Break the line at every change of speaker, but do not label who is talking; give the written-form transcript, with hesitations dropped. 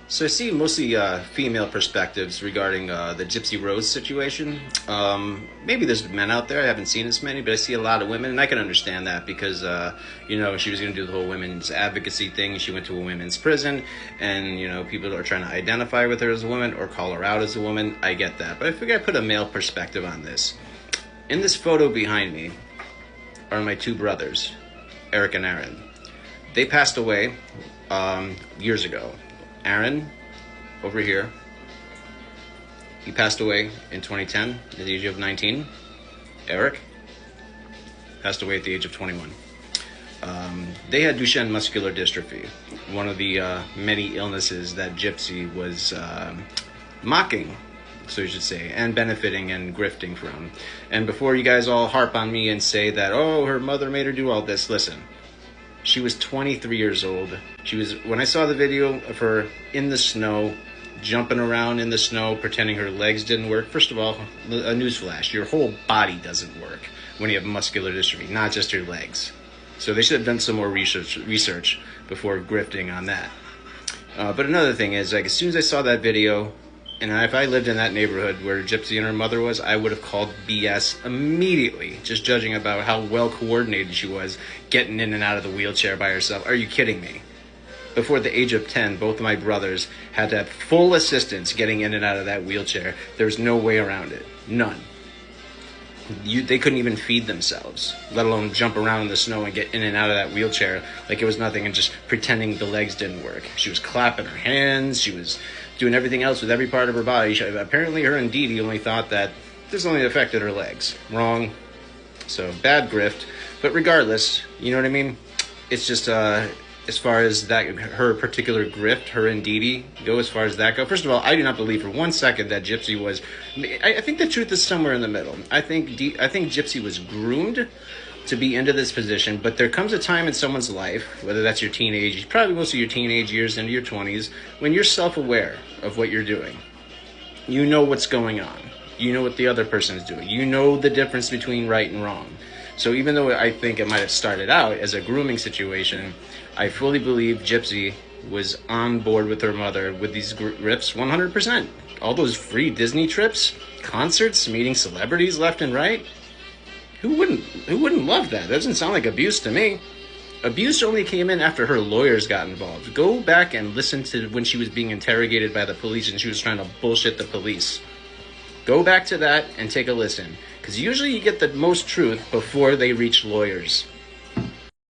So I see mostly female perspectives regarding the Gypsy Rose situation. Maybe there's men out there. I haven't seen as many, but I see a lot of women, and I can understand that because, she was going to do the whole women's advocacy thing. She went to a women's prison, and, people are trying to identify with her as a woman or call her out as a woman. I get that. But I figure I put a male perspective on this. In this photo behind me are my two brothers, Eric and Aaron. They passed away years ago. Aaron, over here, he passed away in 2010 at the age of 19. Eric passed away at the age of 21. They had Duchenne muscular dystrophy, one of the many illnesses that Gypsy was mocking, so you should say, and benefiting and grifting from. And before you guys all harp on me and say that, oh, her mother made her do all this, listen. She was 23 years old. When I saw the video of her in the snow, jumping around in the snow, pretending her legs didn't work. First of all, a newsflash, your whole body doesn't work when you have muscular dystrophy, not just your legs. So they should have done some more research before grifting on that. But another thing is, as soon as I saw that video, and if I lived in that neighborhood where Gypsy and her mother was, I would have called BS immediately, just judging about how well coordinated she was getting in and out of the wheelchair by herself. Are you kidding me? Before the age of 10, both of my brothers had to have full assistance getting in and out of that wheelchair. There was no way around it. None. They couldn't even feed themselves, let alone jump around in the snow and get in and out of that wheelchair like it was nothing and just pretending the legs didn't work. She was clapping her hands. She was doing everything else with every part of her body. Apparently her and Dee Dee only thought that this only affected her legs. Wrong. So bad grift. But regardless, you know what I mean? It's just as far as that, her particular grift, her and Dee Dee go, as far as that go. First of all, I do not believe for 1 second that Gypsy was. I think the truth is somewhere in the middle. I think Gypsy was groomed to be into this position, but there comes a time in someone's life, whether that's your teenage, probably most of your teenage years into your 20s, when you're self-aware of what you're doing. You know what's going on. You know what the other person is doing. You know the difference between right and wrong. So even though I think it might have started out as a grooming situation, I fully believe Gypsy was on board with her mother with these riffs 100%. All those free Disney trips, concerts, meeting celebrities left and right. Who wouldn't love that? That doesn't sound like abuse to me. Abuse only came in after her lawyers got involved. Go back and listen to when she was being interrogated by the police and she was trying to bullshit the police. Go back to that and take a listen. Because usually you get the most truth before they reach lawyers.